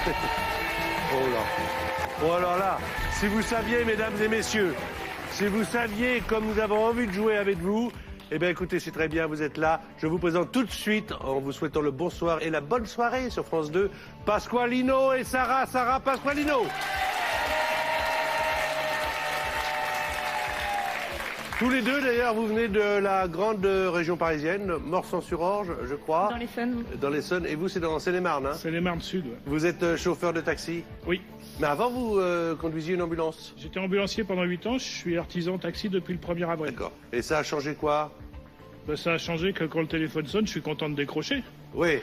Oh là. Oh alors là, si vous saviez, mesdames et messieurs, si vous saviez comme nous avons envie de jouer avec vous, eh bien écoutez, c'est très bien, vous êtes là. Je vous présente tout de suite, en vous souhaitant le bonsoir et la bonne soirée sur France 2, Pasqualino et Sarah Pasqualino. Tous les deux, d'ailleurs, vous venez de la grande région parisienne, Morsan-sur-Orge, je crois. Dans l'Essonne. Dans l'Essonne. Et vous, c'est dans Seine-et-Marne, hein? Seine-et-Marne Sud, ouais. Vous êtes chauffeur de taxi? Oui. Mais avant, vous conduisiez une ambulance? J'étais ambulancier pendant 8 ans, je suis artisan taxi depuis le 1er avril. D'accord. Et ça a changé quoi? Ben, ça a changé que quand le téléphone sonne, je suis content de décrocher. Oui.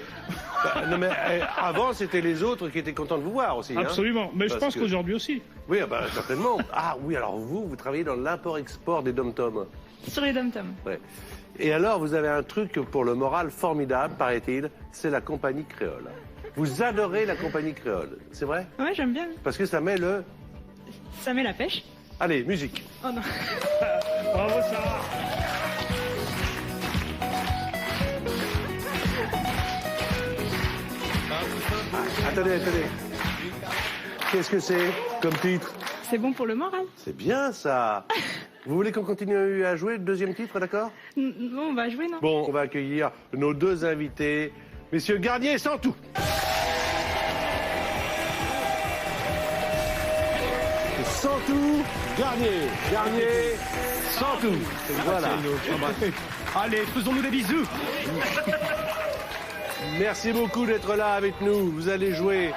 Non mais avant, c'était les autres qui étaient contents de vous voir aussi. Absolument. Hein, mais je parce pense que... qu'aujourd'hui aussi. Oui, bah, certainement. Ah oui, alors vous travaillez dans l'import-export des dom-toms. Sur les dom-toms. Ouais. Et alors, vous avez un truc pour le moral formidable, paraît-il, c'est la compagnie créole. Vous adorez la compagnie créole, c'est vrai? Ouais, j'aime bien. Parce que ça met le... Ça met la pêche. Allez, musique. Oh non. Bravo Sarah. Attendez. Qu'est-ce que c'est comme titre? C'est bon pour le moral. C'est bien ça. Vous voulez qu'on continue à jouer le deuxième titre, d'accord? Non, on va jouer, non? Bon, on va accueillir nos deux invités, messieurs Garnier et Santou. Santou, Garnier, Santou. Voilà. Allez, faisons-nous des bisous. Merci beaucoup d'être là avec nous. Vous allez jouer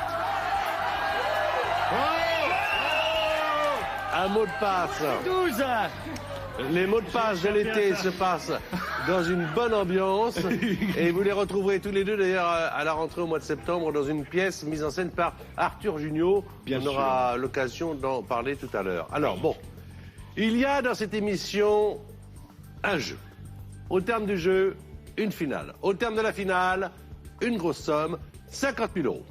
un mot de passe. 12. Les mots de passe de l'été se passent dans une bonne ambiance et vous les retrouverez tous les deux d'ailleurs à la rentrée au mois de septembre dans une pièce mise en scène par Arthur Junio. On aura l'occasion d'en parler tout à l'heure. Alors bon, il y a dans cette émission un jeu. Au terme du jeu, une finale. Au terme de la finale, une grosse somme, 50 000 euros.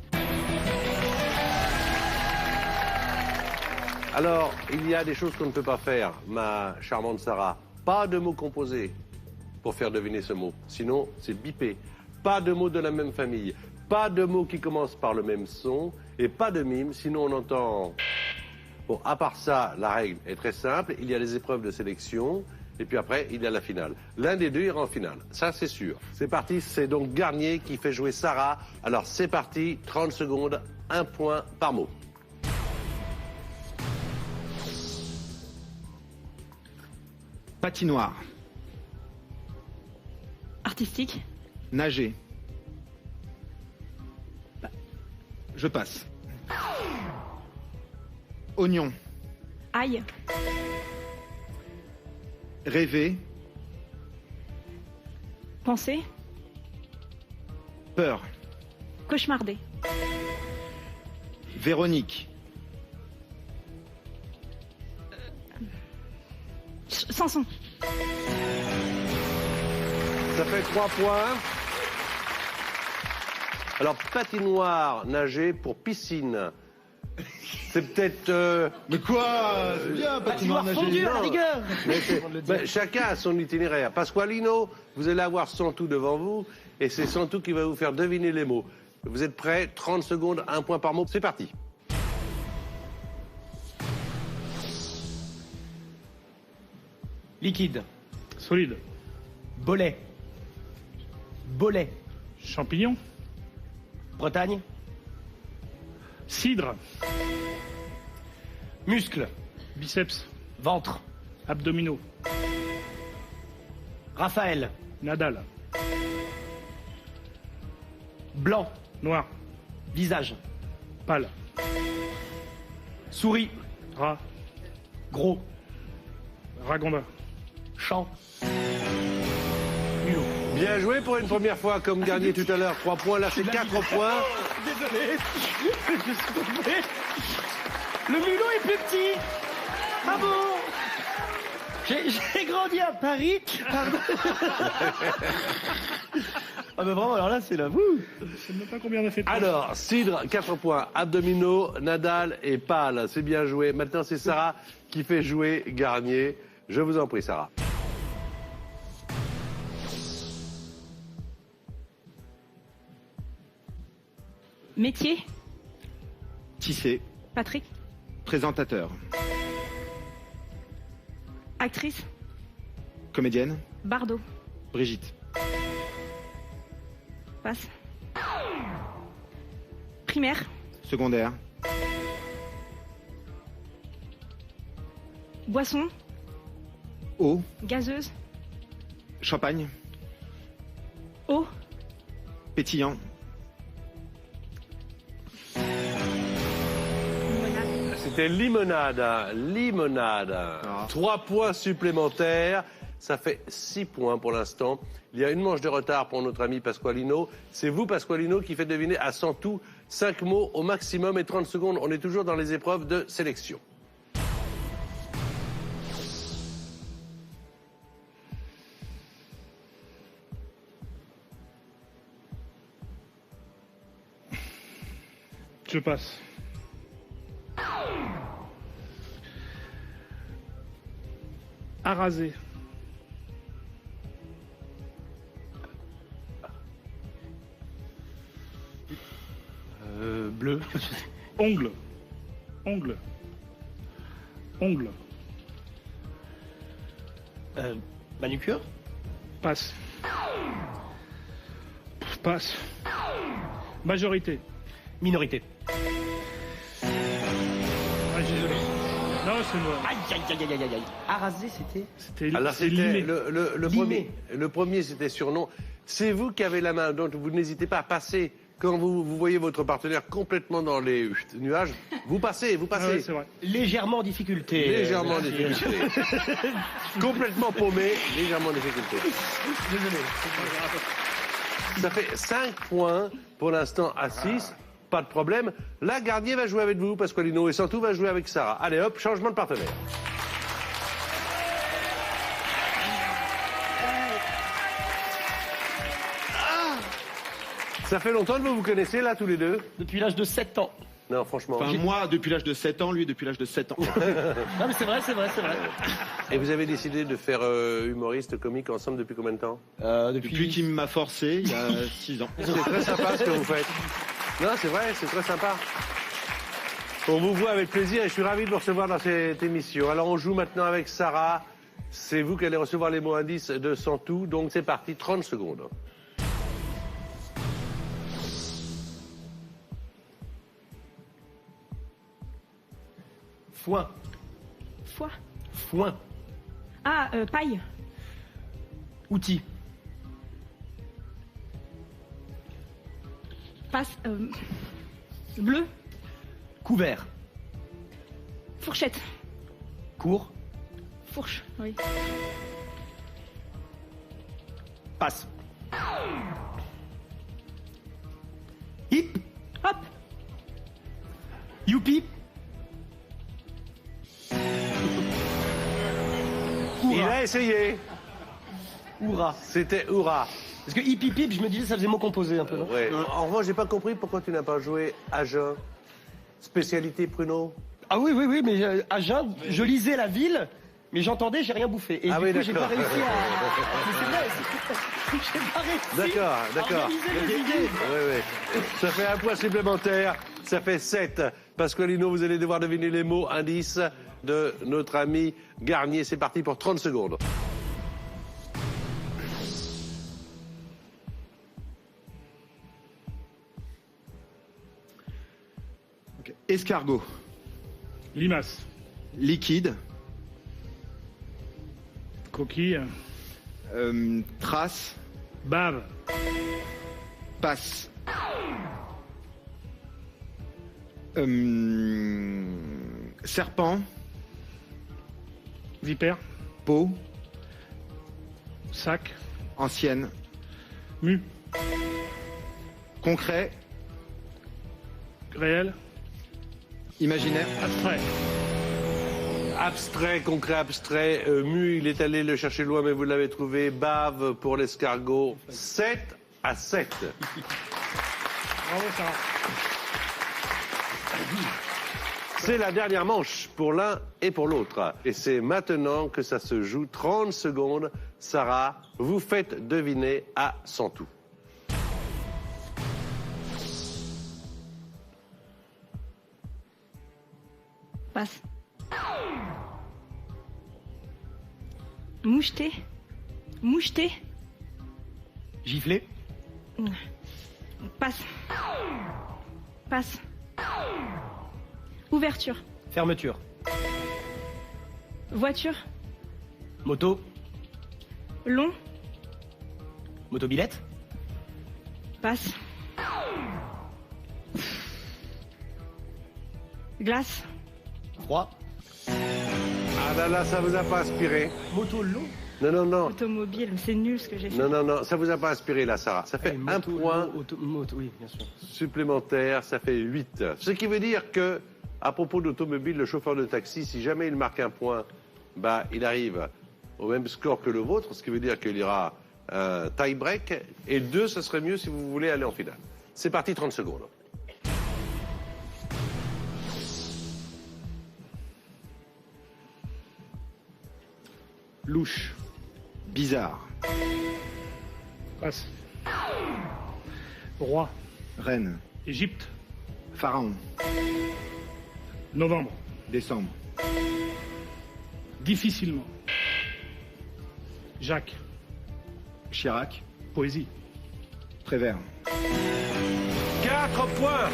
Alors, il y a des choses qu'on ne peut pas faire, ma charmante Sarah. Pas de mots composés pour faire deviner ce mot. Sinon, c'est bipé. Pas de mots de la même famille. Pas de mots qui commencent par le même son. Et pas de mime, sinon on entend... Bon, à part ça, la règle est très simple. Il y a les épreuves de sélection. Et puis après, il y a la finale. L'un des deux ira en finale. Ça, c'est sûr. C'est parti. C'est donc Garnier qui fait jouer Sarah. Alors, c'est parti. 30 secondes. 1 point par mot. Patinoire. Artistique. Nager. Je passe. Oignon. Ail. Rêver. Penser. Peur. Cauchemarder. Véronique. Samson. Ça fait 3 points. Alors, patinoire, nager pour piscine. C'est peut-être... Mais quoi? C'est bien, patinoire, nager. fondu à la rigueur. Mais chacun a son itinéraire. Pasqualino, vous allez avoir Santou devant vous, et c'est Santou qui va vous faire deviner les mots. Vous êtes prêts? 30 secondes, 1 point par mot. C'est parti. Liquide. Solide. Bolet. Bolet. Champignon. Bretagne. Cidre. Muscle. Biceps. Ventre. Abdominaux. Raphaël. Nadal. Blanc. Noir. Visage. Pâle. Souris. Rat. Gros. Ragondin. Champ. Mulot. Bien joué pour une première fois, comme Garnier tout à l'heure. 3 points, là c'est 4 points. Désolé. Je me suis trompé. Le mulot est plus petit. Ah bon? J'ai grandi à Paris. Pardon. Ah mais vraiment, alors là, c'est la vous. Je ne sais même pas combien on a fait de points. Alors, Cidre, 4 points. Abdominaux, Nadal et Pâle. C'est bien joué. Maintenant, c'est Sarah qui fait jouer Garnier. Je vous en prie, Sarah. Métier. Tissé. Patrick. Présentateur. Actrice. Comédienne. Bardot. Brigitte. Passe. Primaire. Secondaire. Boisson. Eau. Gazeuse. Champagne. Eau. Pétillant. Limonade. C'était limonade, hein, limonade. Ah. 3 points supplémentaires, ça fait 6 points pour l'instant. Il y a une manche de retard pour notre ami Pasqualino. C'est vous, Pasqualino, qui fait deviner à 100 tout 5 mots au maximum et 30 secondes. On est toujours dans les épreuves de sélection. Je passe. Arasé. Bleu. Ongle. Ongle. Ongle. Manucure. Passe. Passe. Majorité. Minorité. Ah, désolé. Non, c'est moi. Aïe, aïe, aïe, aïe, aïe, aïe. Arasé, c'était. C'était Alors c'est c'était limé. le premier, c'était surnom. C'est vous qui avez la main, donc vous n'hésitez pas à passer. Quand vous voyez votre partenaire complètement dans les nuages, vous passez, vous Ah ouais, passez. c'est vrai. Légèrement en difficulté. Légèrement en Merci. difficulté. Complètement paumé, légèrement en difficulté. Désolé. Ça fait 5 points pour l'instant à 6. Pas de problème. Là, Garnier va jouer avec vous, Pasqualino, et Santou va jouer avec Sarah. Allez hop, changement de partenaire. Ça fait longtemps que vous vous connaissez, là, tous les deux? Depuis l'âge de 7 ans. Non, franchement. Enfin, moi, depuis l'âge de 7 ans, lui, depuis l'âge de 7 ans. Non, mais c'est vrai, c'est vrai, c'est vrai. Et vous avez décidé de faire humoriste, comique ensemble depuis combien de temps? Depuis qu'il m'a forcé, il y a 6 ans. C'est très sympa ce que vous faites. Non, c'est vrai, c'est très sympa. On vous voit avec plaisir et je suis ravi de vous recevoir dans cette émission. Alors on joue maintenant avec Sarah. C'est vous qui allez recevoir les mots indices de Santou. Donc c'est parti, 30 secondes. Foin. Foie. Foin. Ah, paille. Outil. Passe. Bleu. Couvert. Fourchette. Court. Fourche, oui. Passe. Hip. Hop. Youpi. Il a essayé. Oura. C'était Oura. Parce que hip hip hip, je me disais ça faisait mot composé un peu, non? Ouais. En revanche, j'ai pas compris pourquoi tu n'as pas joué à jeun. Spécialité pruneau. Ah oui, oui, oui, mais à Jeun, je lisais la ville, mais j'entendais, j'ai rien bouffé. Et Ah du oui, coup, j'ai pas d'accord. réussi à... Mais c'est vrai, j'ai pas réussi D'accord, à d'accord. organiser les idées. Oui, oui. Ça fait un point supplémentaire. Ça fait 7. Pasqualino, vous allez devoir deviner les mots indices de notre ami Garnier. C'est parti pour 30 secondes. Ok. Escargot. Limace. Liquide. Coquille. Trace. Bave. Passe. Serpent. Vipère. Peau. Sac. Ancienne. Mu. Concret. Réel. Imaginaire. Abstrait. Abstrait, concret, abstrait. Mu, il est allé le chercher loin, mais vous l'avez trouvé. Bave pour l'escargot. 7 à 7. Bravo, Sarah. C'est la dernière manche pour l'un et pour l'autre. Et c'est maintenant que ça se joue. 30 secondes. Sarah, vous faites deviner à Santou. Passe. Moucheté. Moucheté. Gifler. Passe. Passe. Ouverture. Fermeture. Voiture. Moto. Long. Motobilette. Passe. Glace. Froid. Ah là, ça vous a pas inspiré. Moto long. Non. Automobile. C'est nul ce que j'ai fait. Non, ça vous a pas inspiré là, Sarah. Ça fait un point Moto, oui, bien sûr. supplémentaire, ça fait 8. Ce qui veut dire que, à propos d'automobile, le chauffeur de taxi, si jamais il marque un point, bah, il arrive au même score que le vôtre, ce qui veut dire qu'il y aura un tie-break. Et 2, ce serait mieux si vous voulez aller en finale. C'est parti, 30 secondes. Louche. Bizarre. Passe. Roi. Reine. Égypte. Pharaon. Novembre. Décembre. Difficilement. Jacques. Chirac. Poésie. Prévert. 4 points.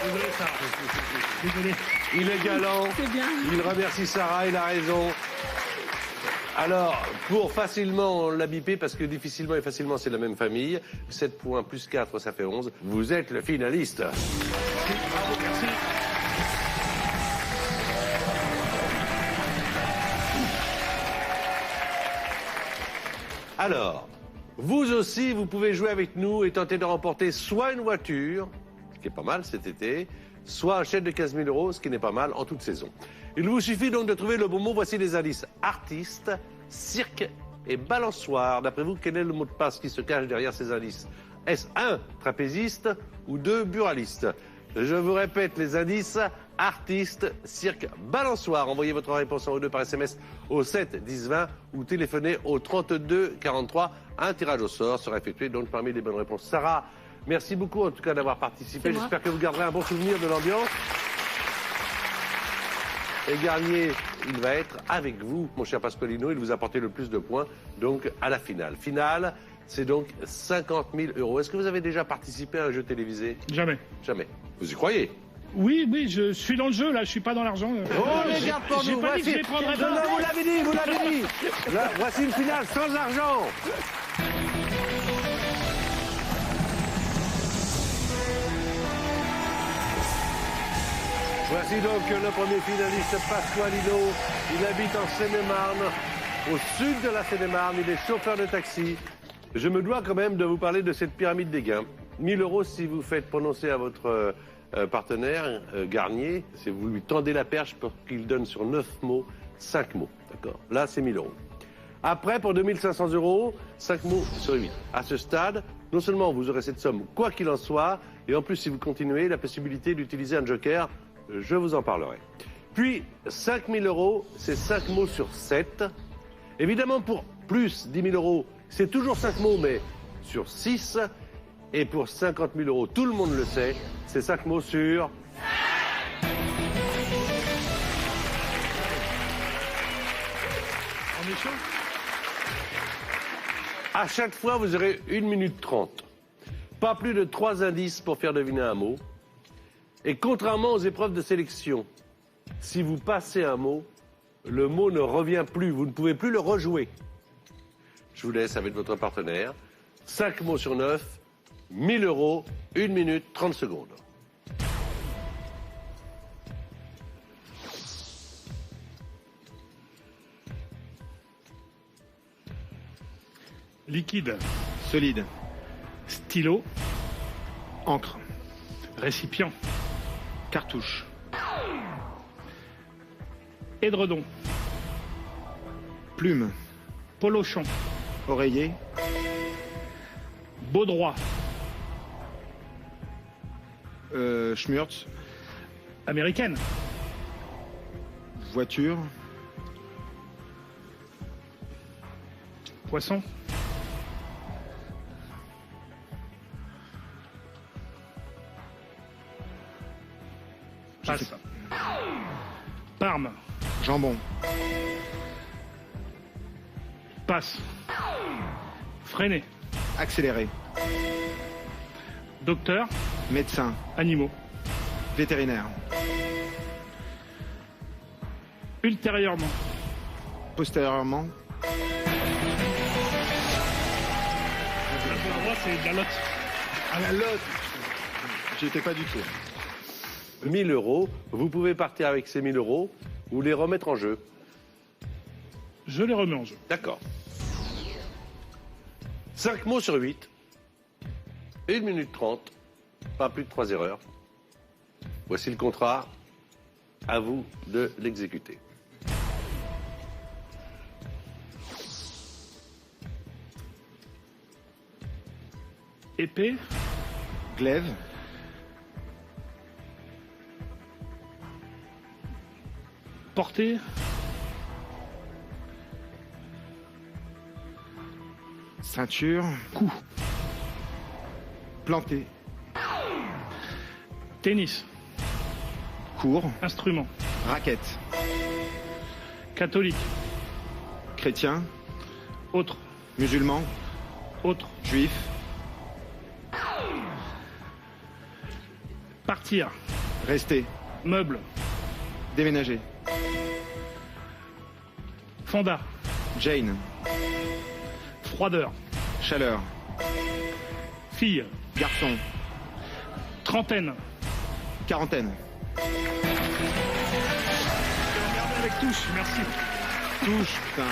Désolé, Sarah. Désolé. Il est galant. C'est bien. Il remercie Sarah, il a raison. Alors, pour facilement la biper, parce que difficilement et facilement, c'est la même famille. 7 points plus 4, ça fait 11. Vous êtes le finaliste. Bravo, merci. Alors, vous aussi, vous pouvez jouer avec nous et tenter de remporter soit une voiture, ce qui est pas mal cet été, soit un chèque de 15 000 euros, ce qui n'est pas mal en toute saison. Il vous suffit donc de trouver le bon mot. Voici les indices. Artiste, cirque et balançoire. D'après vous, quel est le mot de passe qui se cache derrière ces indices? Est-ce 1, trapéziste ou 2, buraliste? Je vous répète les indices. Artiste, cirque, balançoire. Envoyez votre réponse en O2 par SMS au 7 10 20 ou téléphonez au 32 43. Un tirage au sort sera effectué donc parmi les bonnes réponses. Sarah, merci beaucoup en tout cas d'avoir participé. C'est moi. J'espère que vous garderez un bon souvenir de l'ambiance. Et Garnier, il va être avec vous, mon cher Pasqualino. Il vous a apporté le plus de points, donc à la finale. Finale, c'est donc 50 000 euros. Est-ce que vous avez déjà participé à un jeu télévisé? Jamais. Jamais. Vous y croyez? Oui, je suis dans le jeu, là. Je suis pas dans l'argent. Oh, les garde pour J'ai nous. pas dit que je les prendrais Non, pas. vous l'avez dit, vous l'avez dit. Là, voici une finale sans argent. Voici donc le premier finaliste, Pasqualino. Il habite en Seine-et-Marne, au sud de la Seine-et-Marne. Il est chauffeur de taxi. Je me dois quand même de vous parler de cette pyramide des gains. 1 000 euros si vous faites prononcer à votre partenaire, Garnier, si vous lui tendez la perche pour qu'il donne sur 9 mots, 5 mots. D'accord? Là, c'est 1 000 euros. Après, pour 2 500 euros, 5 mots sur 8. À ce stade, non seulement vous aurez cette somme, quoi qu'il en soit, et en plus, si vous continuez, la possibilité d'utiliser un joker, je vous en parlerai. Puis, 5 000 euros, c'est 5 mots sur 7. Évidemment, pour plus 10 000 euros, c'est toujours 5 mots, mais sur 6. Et pour 50 000 euros, tout le monde le sait, c'est 5 mots sur... On est chaud? À chaque fois, vous aurez 1 minute 30. Pas plus de 3 indices pour faire deviner un mot. Et contrairement aux épreuves de sélection, si vous passez un mot, le mot ne revient plus. Vous ne pouvez plus le rejouer. Je vous laisse avec votre partenaire. 5 mots sur 9, 1 000 euros, 1 minute 30 secondes. Liquide. Solide. Stylo. Encre. Récipient. Cartouche. Édredon. Plume. Polochon. Oreiller. Baudroie. Schmurz. Américaine. Voiture. Poisson. Je sais Passe. pas. Parme. Jambon. Passe. Freiner. Accéléré. Docteur. Médecin. Animaux. Vétérinaire. Ultérieurement. Postérieurement. Le droit, c'est de la lotte. À la lotte. J'y étais pas du tout. 1000 euros. Vous pouvez partir avec ces 1000 euros ou les remettre en jeu. Je les remets en jeu. D'accord. 5 mots sur 8. 1 minute 30. Pas plus de 3 erreurs. Voici le contrat. À vous de l'exécuter. Épée. Glaive. Portée. Ceinture. Coup. Planté. Tennis. Court. Instrument. Raquette. Catholique. Chrétien. Autre. Musulman. Autre. Juif. Partir. Rester. Meuble. Déménager. Fonda. Jane. Froideur. Chaleur. Fille. Garçon. Trentaine. Quarantaine. Avec touche, merci. Touche. Putain,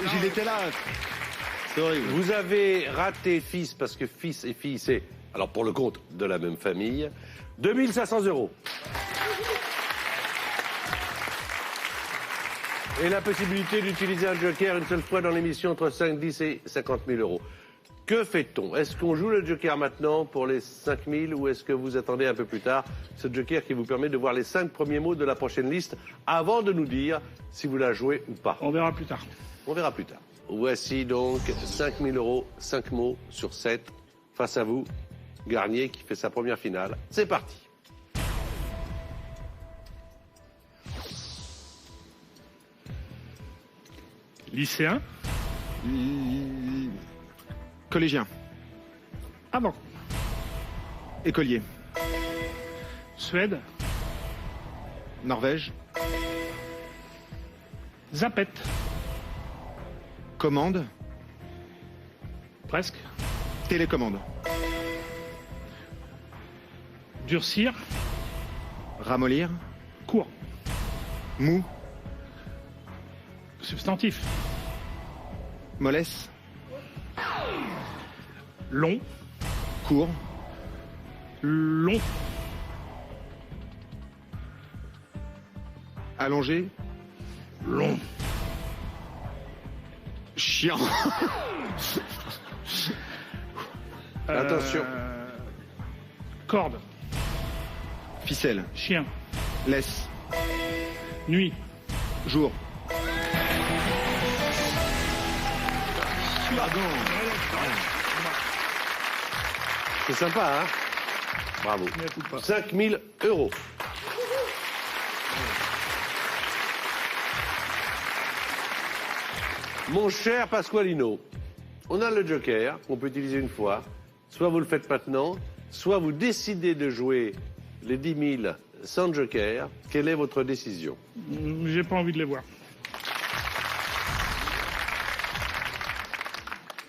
j'y étais là. C'est horrible. Vous avez raté fils parce que fils et fille, c'est, alors pour le compte de la même famille, 2500 euros. Et la possibilité d'utiliser un joker une seule fois dans l'émission entre 5, 10 et 50 000 euros. Que fait-on? Est-ce qu'on joue le joker maintenant pour les 5 000 ou est-ce que vous attendez un peu plus tard ce joker qui vous permet de voir les 5 premiers mots de la prochaine liste avant de nous dire si vous la jouez ou pas? On verra plus tard. On verra plus tard. Voici donc 5 000 euros, 5 mots sur 7. Face à vous, Garnier qui fait sa première finale. C'est parti. Lycéen. Collégien. Avant. Écolier. Suède. Norvège. Zapette. Commande. Presque. Télécommande. Durcir. Ramollir. Court. Mou. Substantif. Mollesse. Long. Court. Long. Allongé. Long. Chiant. Attention. Corde. Ficelle. Chien. Laisse. Nuit. Jour. C'est sympa, hein? Bravo. 5 000 euros. Mon cher Pasqualino, on a le joker qu'on peut utiliser une fois. Soit vous le faites maintenant, soit vous décidez de jouer les 10 000 sans joker. Quelle est votre décision? J'ai pas envie de les voir.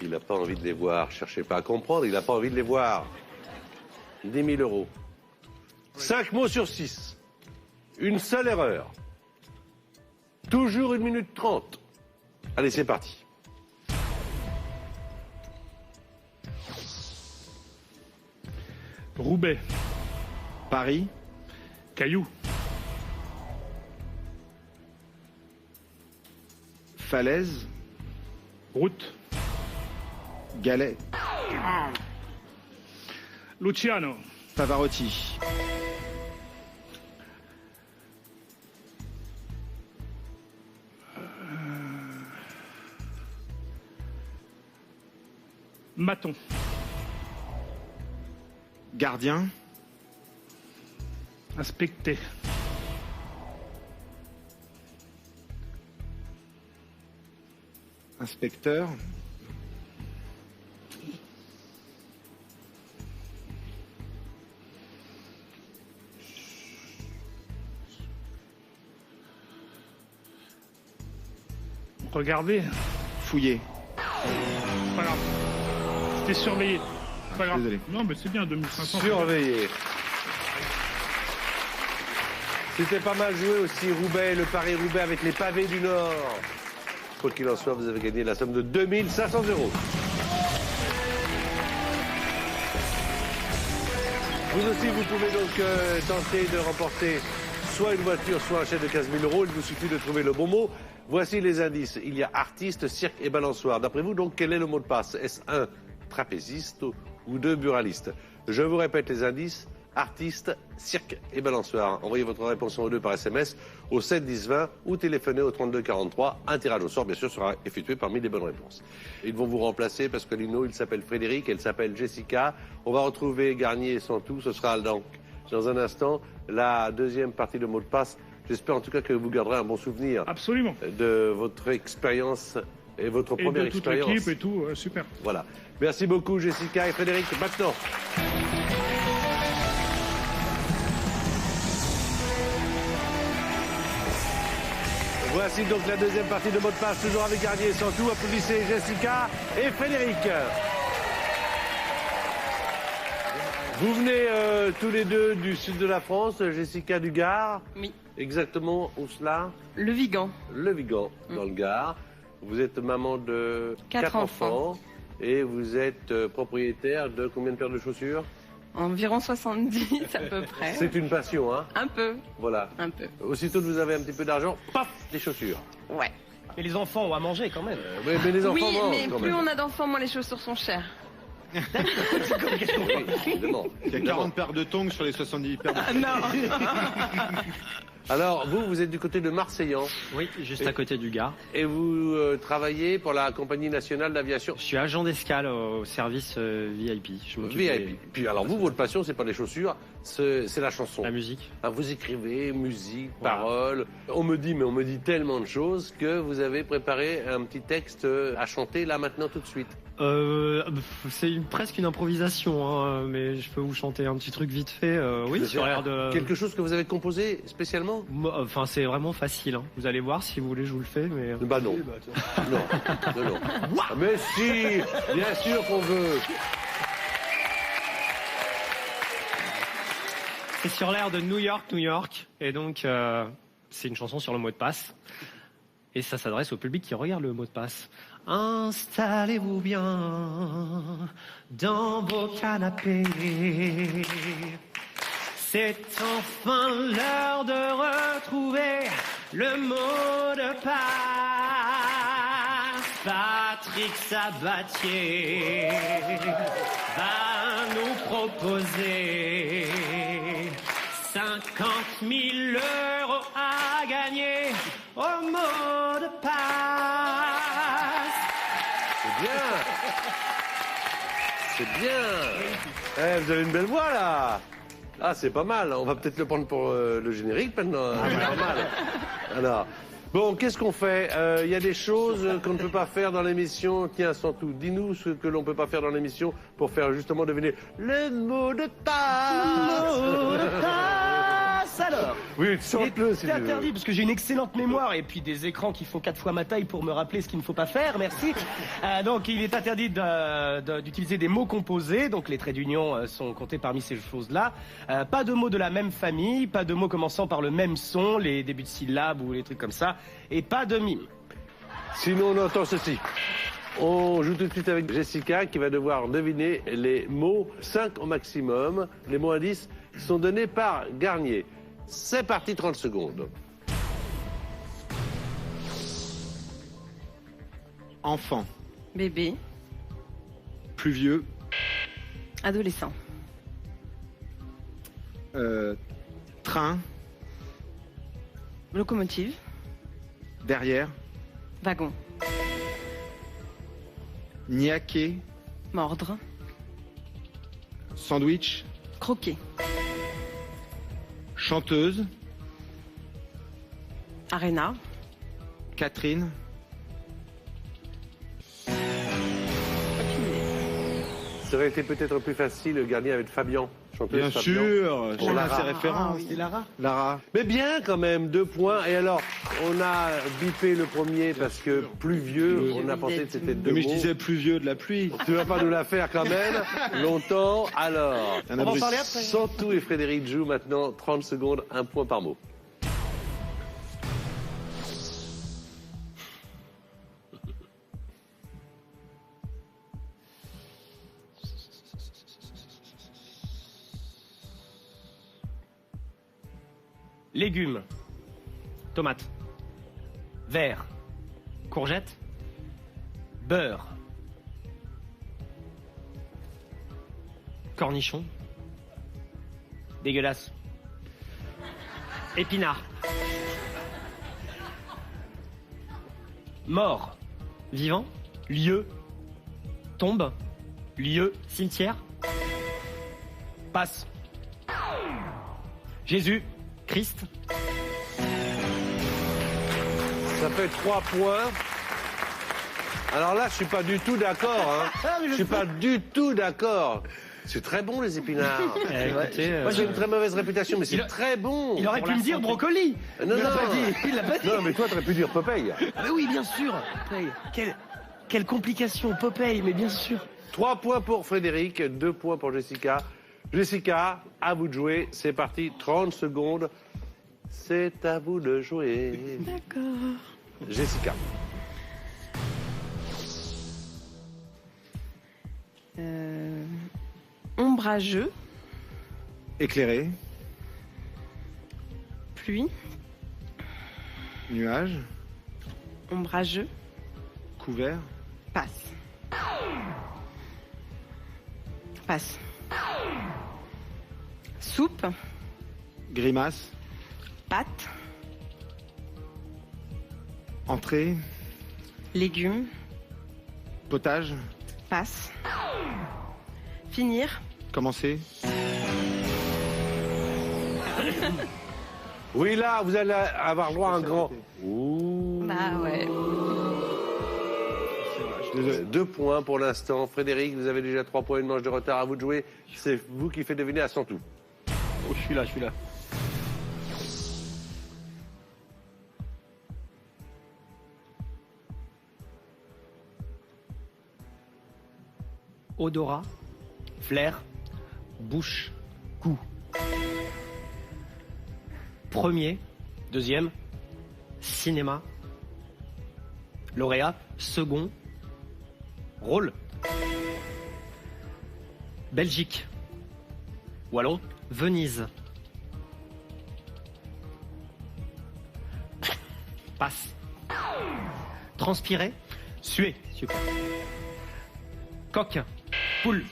Il n'a pas envie de les voir. Cherchez pas à comprendre, il n'a pas envie de les voir. 10 000 euros. 5 mots sur 6. Une seule erreur. Toujours 1 minute 30. Allez, c'est parti. Roubaix. Paris. Caillou. Falaise. Route. Galet. Luciano. Pavarotti. Maton. Gardien. Inspecté. Inspecteur. Regardez, Fouillé. c'est pas grave. C'était surveillé. C'est pas grave. Désolé. Non, mais c'est bien, 2500. Surveillé. C'était pas mal joué aussi, Roubaix, le Paris-Roubaix avec les pavés du Nord. Quoi qu'il en soit, vous avez gagné la somme de 2500 €. Vous aussi, vous pouvez donc tenter de remporter soit une voiture, soit un chèque de 15 000 €. Il vous suffit de trouver le bon mot. Voici les indices. Il y a artiste, cirque et balançoire. D'après vous, donc, quel est le mot de passe? Est-ce 1, trapéziste ou 2, buraliste? Je vous répète les indices. Artiste, cirque et balançoire. Envoyez votre réponse en 2 par SMS au 7 10 20 ou téléphonez au 32 43. Un tirage au sort, bien sûr, sera effectué parmi les bonnes réponses. Ils vont vous remplacer parce que Lino, il s'appelle Frédéric, elle s'appelle Jessica. On va retrouver Garnier et Santou. Ce sera donc dans un instant la deuxième partie de mot de passe. J'espère en tout cas que vous garderez un bon souvenir Absolument. de votre expérience et votre Et première de toute expérience. l'équipe et tout, super. Voilà. Merci beaucoup, Jessica et Frédéric. Maintenant. Voici donc la deuxième partie de mot de passe, toujours avec Garnier et Santou. Applaudissez Jessica et Frédéric. Vous venez tous les deux du sud de la France, Jessica du Gard. Oui. Exactement où cela? Le Vigan. Le Vigan, dans le Gard. Vous êtes maman de 4 enfants. Et vous êtes propriétaire de combien de paires de chaussures? Environ 70 à peu près. C'est une passion, hein? Un peu, Voilà. un peu. Aussitôt que vous avez un petit peu d'argent, paf, des chaussures. Ouais. Et les enfants ont à manger quand même. Mais les enfants Oui, mangent mais quand plus même. on a d'enfants, moins les chaussures sont chères. Oui, évidemment. Il y a évidemment. 40 paires de tongs sur les 70 paires de Ah non. Alors, vous êtes du côté de Marseillan Oui, juste à côté du Gard. et vous travaillez pour la Compagnie nationale d'aviation Je suis agent d'escale au service VIP. Je m'occupe VIP. Puis alors vous, votre passion, c'est pas les chaussures, c'est la chanson. de la musique. Ah, vous écrivez, musique, Voilà. paroles. On me dit tellement de choses que vous avez préparé un petit texte à chanter là maintenant tout de suite. C'est presque une improvisation, hein, mais je peux vous chanter un petit truc vite fait. Oui, sur l'air de. Quelque chose que vous avez composé spécialement? Enfin, c'est vraiment facile. Hein. Vous allez voir si vous voulez, je vous le fais. Mais Bah non. Non. Non. Mais si, bien sûr qu'on veut. c'est sur l'air de New York, New York, et donc c'est une chanson sur le mot de passe. Et ça s'adresse au public qui regarde le mot de passe. Installez-vous bien dans vos canapés. C'est enfin l'heure de retrouver le mot de passe. Patrick Sabatier va nous proposer 50 000 € à gagner au mot de passe. C'est bien. C'est bien. Eh, vous avez une belle voix là. Ah, c'est pas mal. On va peut-être le prendre pour le générique maintenant. C'est pas mal. Alors, bon, qu'est-ce qu'on fait? Il y a des choses qu'on ne peut pas faire dans l'émission. Tiens, Santou, dis-nous ce que l'on peut pas faire dans l'émission pour faire justement deviner le mot de passe. Alors, Oui, chante-le si c'est tu veux. interdit parce que j'ai une excellente mémoire et puis des écrans qui font 4 fois ma taille pour me rappeler ce qu'il ne faut pas faire, merci. Donc il est interdit d'utiliser des mots composés, donc les traits d'union sont comptés parmi ces choses-là. Pas de mots de la même famille, pas de mots commençant par le même son, les débuts de syllabes ou les trucs comme ça, et pas de mime. Sinon, on entend ceci. On joue tout de suite avec Jessica qui va devoir deviner les mots, 5 au maximum. Les mots indices sont donnés par Garnier. C'est parti, 30 secondes. enfant, Bébé, plus vieux, adolescent, train, locomotive, derrière, wagon, niaquer, mordre, sandwich, croquer, chanteuse, aréna, Catherine, Ça aurait été peut-être plus facile, le gardien avec Fabien, chanteuse Bien Fabien. sûr, Pour chacun Lara. ses références. C'est Lara. Lara. Mais bien quand même, 2 points. Et alors, on a bipé le premier parce que plus vieux, on a pensé que c'était 2 Mais mots. je disais plus vieux de la pluie. Tu vas pas nous la faire quand même longtemps. Alors, Un On va en abruti. parler après. Santou et Frédéric jouent maintenant 30 secondes, 1 point par mot. Légumes. Tomate. Vert. Courgette. Beurre. Cornichon. Dégueulasse. Épinard. Mort. Vivant. Lieu. Tombe. Lieu. Cimetière. Passe. Jésus. Christ. Ça fait 3 points. Alors là, je suis pas du tout d'accord. Hein. Je suis pas du tout d'accord. C'est très bon, les épinards. Écoutez, Moi, j'ai une très mauvaise réputation, mais c'est très bon. Il aurait Pour pu la me dire santé. brocoli. Non, Il l'a non. pas dit. Il l'a pas dit. Non, mais toi, t'aurais pu dire Popeye. Ah, mais oui, bien sûr. Popeye. Quelle complication, Popeye, mais bien sûr. 3 points pour Frédéric, 2 points pour Jessica. Jessica, à vous de jouer. C'est parti, 30 secondes. C'est à vous de jouer. D'accord. Jessica. Ombrageux. Éclairé. Pluie. Nuage. Ombrageux. Couvert. Passe. Passe. Soupe. Grimace. Pâte. Entrée. Légumes. Potage. Passe. Finir. Commencer. Oui, là, vous allez avoir droit à un grand. Ouh. Bah ouais. Je suis désolé. 2 points pour l'instant. Frédéric, vous avez déjà 3 points, une manche de retard. À vous de jouer. C'est vous qui faites deviner à Santou. Oh, je suis là. Odorat. Flair. Bouche. Coup. Premier. Deuxième. Cinéma. Lauréat. Second. Rôle. Belgique. Wallon. Venise. Passe. Transpirer. Sué. Super. Coq. Poule.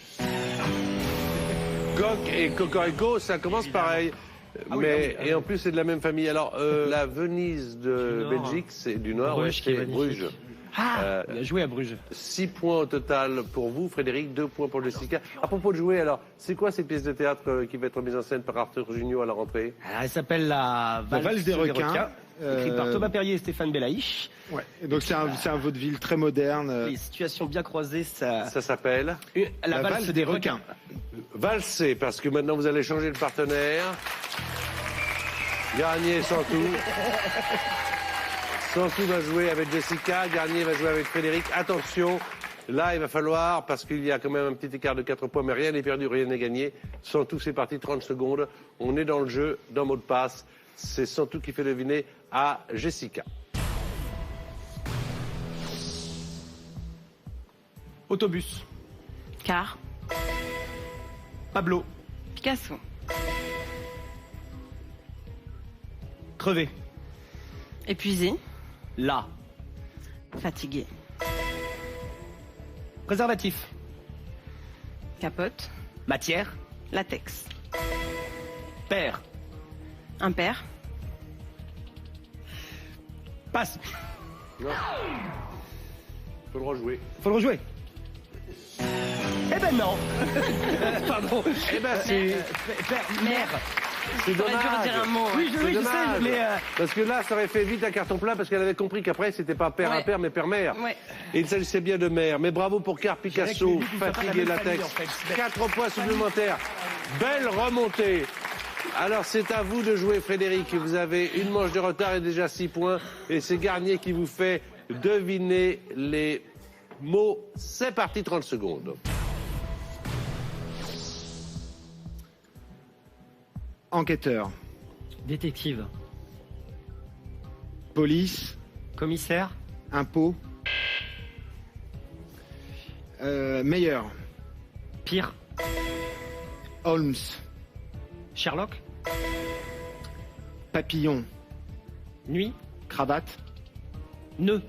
Coq et Cocorico, ça commence pareil. Mais, et en plus, c'est de la même famille. Alors, la Venise de Du Nord. Belgique, c'est du Nord, Bruges, ouais, qui est c'est magnifique. Bruges. Ah, bien joué à Bruges. 6 points au total pour vous, Frédéric, 2 points pour Jessica. À propos de jouer, alors, c'est quoi cette pièce de théâtre qui va être mise en scène par Arthur Junio à la rentrée? Alors, elle s'appelle la Valse des requins. Écrite par Thomas Perrier et Stéphane Belaïch. Ouais. Et donc c'est un vaudeville très moderne. Les situations bien croisées, ça. Ça s'appelle La valse des requins. Valser, parce que maintenant vous allez changer de partenaire. Garnier Santou. Santou va jouer avec Jessica, Garnier va jouer avec Frédéric. Attention, là il va falloir, parce qu'il y a quand même un petit écart de 4 points, mais rien n'est perdu, rien n'est gagné. Santou, c'est parti, 30 secondes. On est dans le jeu, dans mot de passe. C'est Santou qui fait deviner à Jessica. Autobus. Car. Pablo. Picasso. Crevé. Épuisé. Là. Fatigué. Préservatif. Capote. Matière. Latex. Père. Impair. Passe. Non. Faut le rejouer. Faut le rejouer. Eh ben non. Pardon. Eh ben c'est... Mère. C'est J'aurais dû dommage. redire un mot. ouais. Oui, je sais, dommage. mais... Parce que là, ça aurait fait vite un carton plein parce qu'elle avait compris qu'après, c'était pas père Ouais. impair, mais père-mère. Ouais. Et il s'agissait bien de mère. Mais bravo pour Car Picasso, que les Fatigue livres, et ils sont pas la même Latex. famille, en fait. 4 points supplémentaires. Belle remontée. Alors, c'est à vous de jouer, Frédéric. Vous avez une manche de retard et déjà 6 points. Et c'est Garnier qui vous fait deviner les mots. C'est parti, 30 secondes. Enquêteur. Détective. Police. Commissaire. Impôt. Meilleur. Pire. Holmes. Sherlock. Papillon. Nuit. Cravate. Nœud.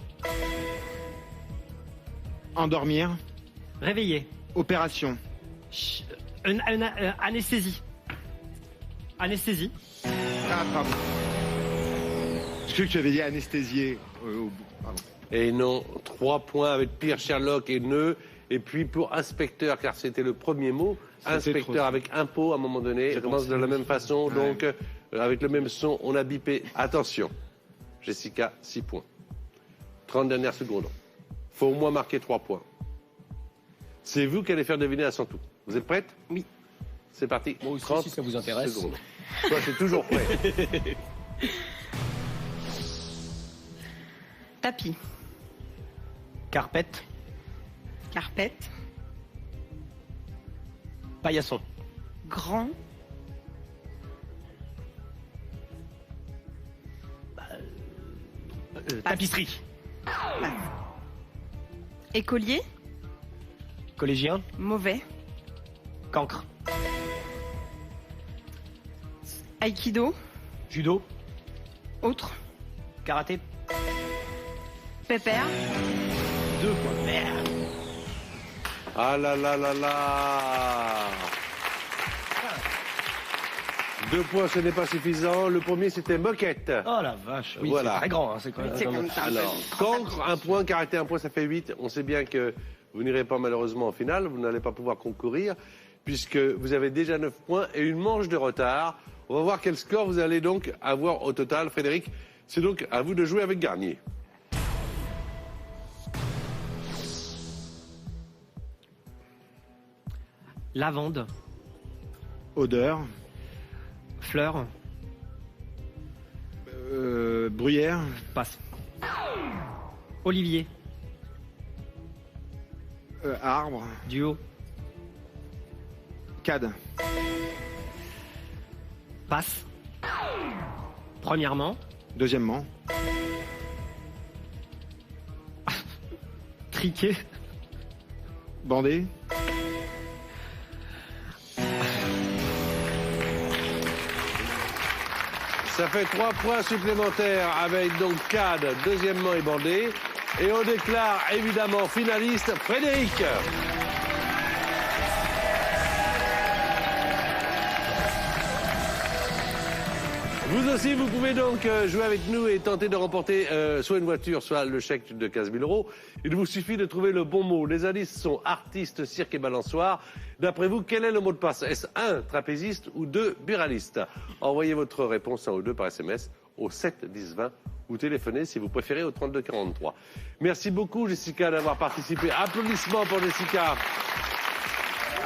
Endormir. Réveillé. Opération. Anesthésie. Anesthésie. Ah, pardon. Je crois que tu avais dit anesthésié. Pardon. Et non, 3 points avec Pire, Sherlock et Nœud. Et puis pour inspecteur, car c'était le premier mot, C'était inspecteur trop. avec impôt à un moment donné, ça commence de la même façon, Ouais. donc avec le même son, on a bipé. Attention, Jessica, 6 points. 30 dernières secondes. Faut au moins marquer 3 points. C'est vous qui allez faire deviner à 100 tout. Vous êtes prête? Oui. C'est parti. Moi aussi, 30 si ça vous intéresse. secondes. Toi, t'es toujours prêt. Tapis. Carpette. Carpette. Paillasson. Grand. Tapisserie. Écolier. Collégien. Mauvais. Cancre. Aïkido. Judo. Autre. Karaté. Pépère. 2 points. Merde. Ah là là là là. 2 points, ce n'est pas suffisant. Le premier, c'était moquette. Oh la vache. Oui, Voilà. c'est très grand. Hein, c'est quand même... C'est comme ça. Alors, cancre, 1 point, karaté, 1 point, ça fait 8. On sait bien que vous n'irez pas malheureusement en finale, vous n'allez pas pouvoir concourir, puisque vous avez déjà 9 points et une manche de retard. On va voir quel score vous allez donc avoir au total. Frédéric, c'est donc à vous de jouer avec Garnier. Lavande. Odeur. Fleur. Bruyère. Passe. Olivier. Arbre. Duo. Cad. Passe. Premièrement. Deuxièmement. Triquet. Bandé. Ça fait 3 points supplémentaires avec donc Cad, deuxièmement et bandé. Et on déclare évidemment finaliste Frédéric. Vous aussi, vous pouvez donc jouer avec nous et tenter de remporter soit une voiture, soit le chèque de 15 000 €. Il vous suffit de trouver le bon mot. Les indices sont artistes, cirque et balançoire. D'après vous, quel est le mot de passe? Est-ce 1, trapéziste ou 2, buraliste? Envoyez votre réponse 1 ou 2 par SMS au 7 10 20 ou téléphonez si vous préférez au 32 43. Merci beaucoup Jessica d'avoir participé. Applaudissements pour Jessica.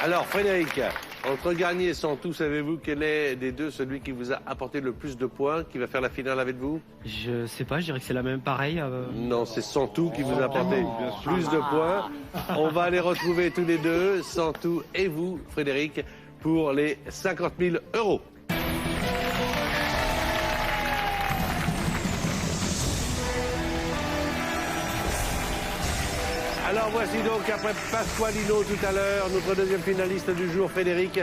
Alors Frédéric, entre Garnier et Santou, savez-vous quel est des deux celui qui vous a apporté le plus de points, qui va faire la finale avec vous? Je sais pas, je dirais que c'est la même pareil. Non, c'est Santou qui vous a apporté plus de points. On va les retrouver tous les deux, Santou et vous, Frédéric, pour les 50 000 €. Alors voici donc, après Pasqualino tout à l'heure, notre deuxième finaliste du jour, Frédéric,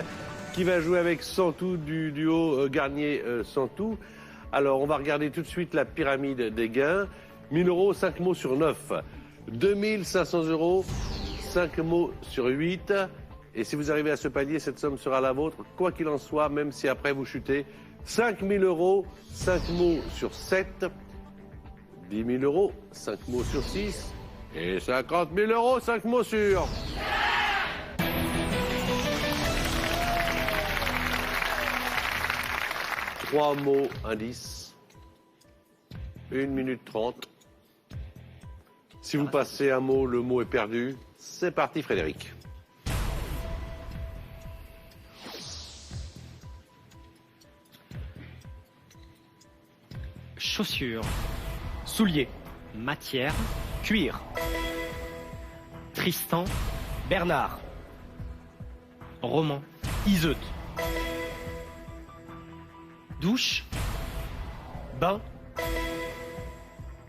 qui va jouer avec Santou du duo Garnier-Santou. Alors on va regarder tout de suite la pyramide des gains. 1 000 €, 5 mots sur 9. 2 500 €, 5 mots sur 8. Et si vous arrivez à ce palier, cette somme sera la vôtre, quoi qu'il en soit, même si après vous chutez. 5 000 €, 5 mots sur 7. 10 000 €, 5 mots sur 6. Et 50 000 €, 5 mots sur. 3 mots indices. 1 minute 30. Si vous passez un mot, le mot est perdu. C'est parti, Frédéric. Chaussures. Soulier. Matière. Cuir. Tristan. Bernard. Roman. Iseut. Douche. Bain.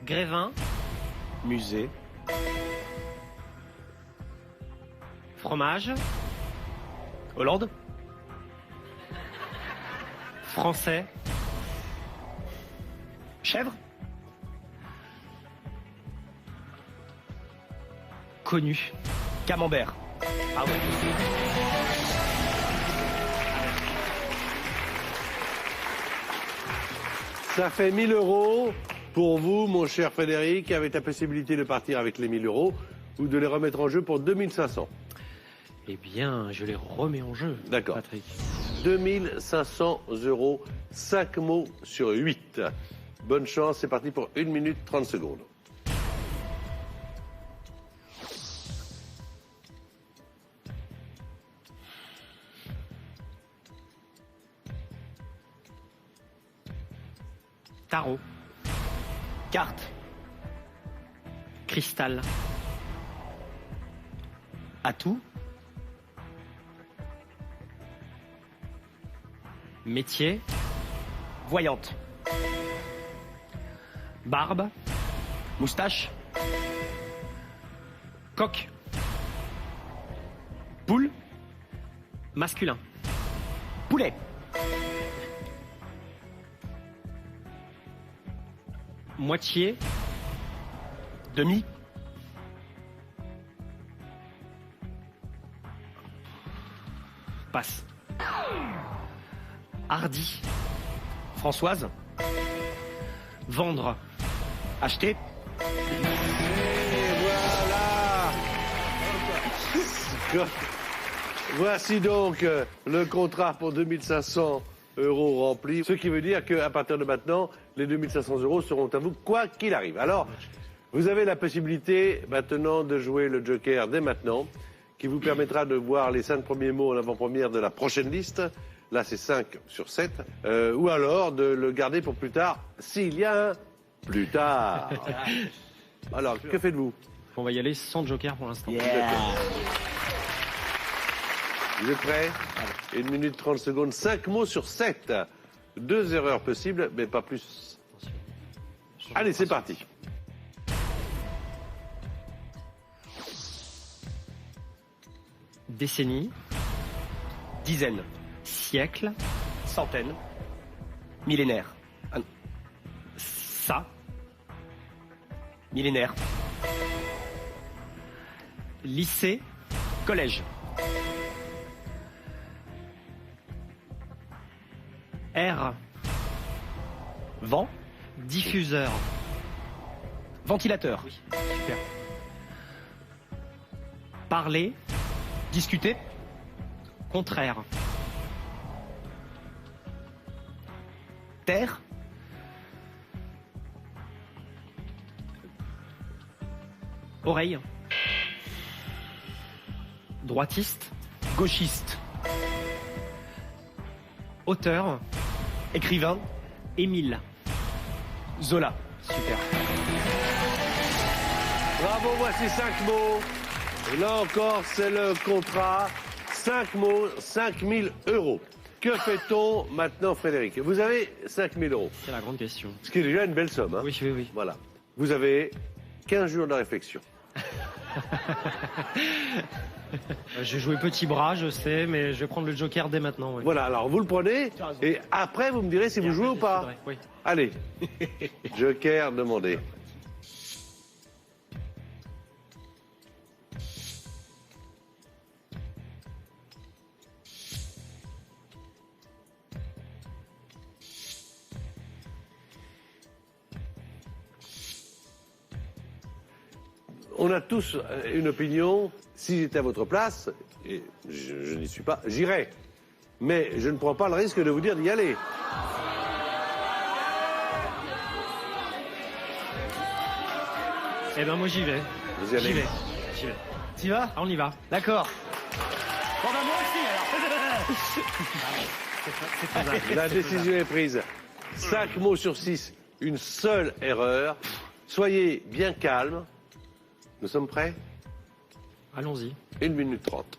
Grévin. Musée. Fromage. Hollande. Français. Chèvre. Connu. Camembert. Ah ouais. Ça fait 1 000 € pour vous, mon cher Frédéric, avec la possibilité de partir avec les 1 000 € ou de les remettre en jeu pour 2 500. Eh bien, je les remets en jeu. D'accord. Patrick. 2 500 €, 5 mots sur 8. Bonne chance, c'est parti pour 1 minute 30 secondes. Tarot. Carte. Cristal. Atout. Métier. Voyante. Barbe. Moustache. Coq. Poule. Masculin. Poulet. Moitié. Demi. Passe. Hardi. Françoise. Vendre. Acheter. Voilà. Voici donc le contrat pour 2 500 € rempli. Ce qui veut dire qu'à partir de maintenant, les 2 500 € seront à vous, quoi qu'il arrive. Alors, vous avez la possibilité maintenant de jouer le Joker dès maintenant, qui vous permettra de voir les 5 premiers mots en avant-première de la prochaine liste. Là, c'est 5 sur 7. Ou alors de le garder pour plus tard, s'il y a un plus tard. Alors, que faites-vous? On va y aller sans joker pour l'instant. Vous êtes prêts? 1 minute 30 secondes, 5 mots sur 7. 2 erreurs possibles, mais pas plus. Allez, c'est parti. Décennie. Dizaine. Siècle. Centaine. Millénaire. Ça. Millénaire. Lycée. Collège. R. Vent. Diffuseur. Ventilateur. Super. Parler. Discuter. Contraire. Terre. Oreille. Droitiste. Gauchiste. Auteur. Écrivain. Émile. Zola. Super. Bravo, voici 5 mots. Et là encore, c'est le contrat. 5 mots, 5 000 €. Que fait-on maintenant, Frédéric? Vous avez 5 000 €. C'est la grande question. Ce qui est déjà une belle somme. Hein. Oui, oui, oui. Voilà. Vous avez 15 jours de réflexion. J'ai joué petit bras, je sais, mais je vais prendre le joker dès maintenant. Ouais. Voilà, alors vous le prenez et après vous me direz si vous jouez ou pas. Oui. Allez, Joker demandé. On a tous une opinion. Si j'étais à votre place, et je n'y suis pas, j'irais. Mais je ne prends pas le risque de vous dire d'y aller. Eh ben moi j'y vais. Vous y allez. J'y vais. Tu vas? Ah, on y va. D'accord. Bon bah moi aussi alors. La décision est prise. 5 mots sur 6, une seule erreur. Soyez bien calme. Nous sommes prêts? Allons-y. 1 minute 30.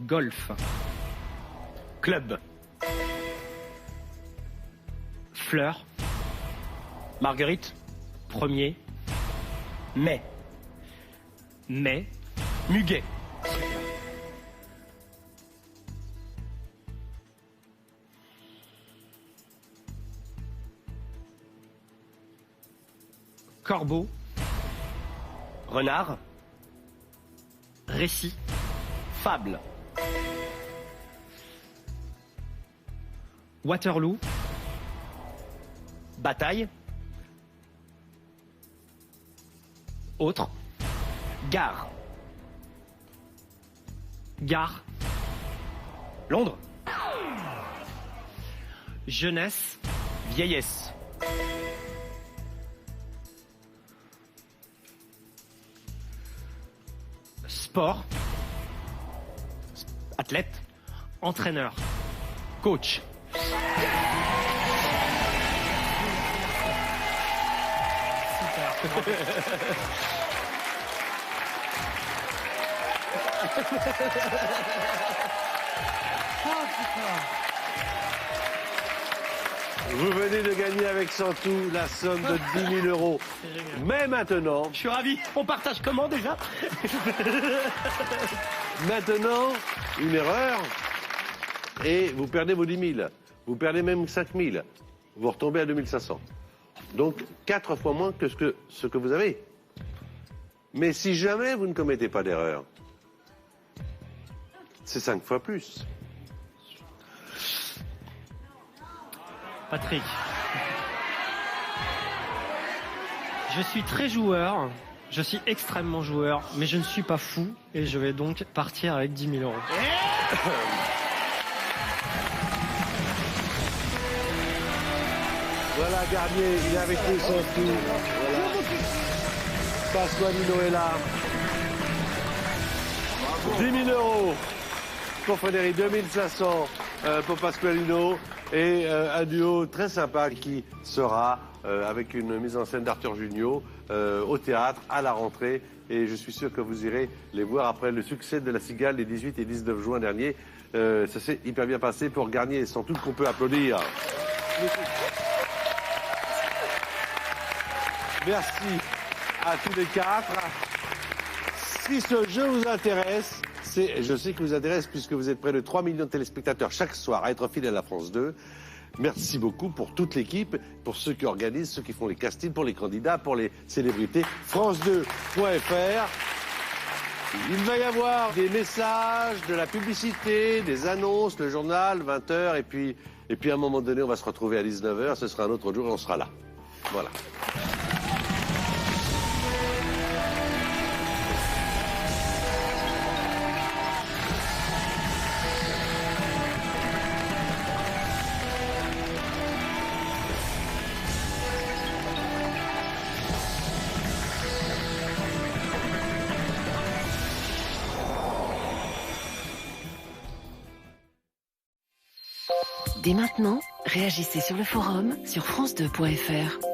Golf. Club. Fleur. Marguerite. Premier. Mai. Mai. Muguet. Corbeau. Renard. Récit. Fable. Waterloo. Bataille. Autre. Gare. Gare. Londres. Jeunesse. Vieillesse. Sport. Athlète. Entraîneur. Coach. Vous venez de gagner avec Santou la somme de 10 000 euros. Mais maintenant, Je suis ravi. On partage comment déjà? une erreur et vous perdez vos 10 000. Vous perdez même 5 000. Vous retombez à 2 500. Donc 4 fois moins que ce que vous avez. Mais si jamais vous ne commettez pas d'erreur, c'est 5 fois plus. Patrick. Je suis très joueur. Je suis extrêmement joueur, mais je ne suis pas fou et je vais donc partir avec 10 000 euros. Voilà Garnier, il est avec nous Santou. Voilà. Pasqualino est là. 10 000 euros pour Frédéric, 2 500 pour Pasqualino et un duo très sympa qui sera avec une mise en scène d'Arthur Junio au théâtre à la rentrée. Et je suis sûr que vous irez les voir après le succès de La Cigale les 18 et 19 juin dernier. Ça s'est hyper bien passé pour Garnier et Santou qu'on peut applaudir. Merci à tous les 4. Si ce jeu vous intéresse, je sais qu'il vous intéresse puisque vous êtes près de 3 millions de téléspectateurs chaque soir à être fidèles à France 2. Merci beaucoup pour toute l'équipe, pour ceux qui organisent, ceux qui font les castings, pour les candidats, pour les célébrités. France2.fr. Il va y avoir des messages, de la publicité, des annonces, le journal, 20h, et puis à un moment donné, on va se retrouver à 19h, ce sera un autre jour et on sera là. Voilà. Dès maintenant, réagissez sur le forum sur France2.fr.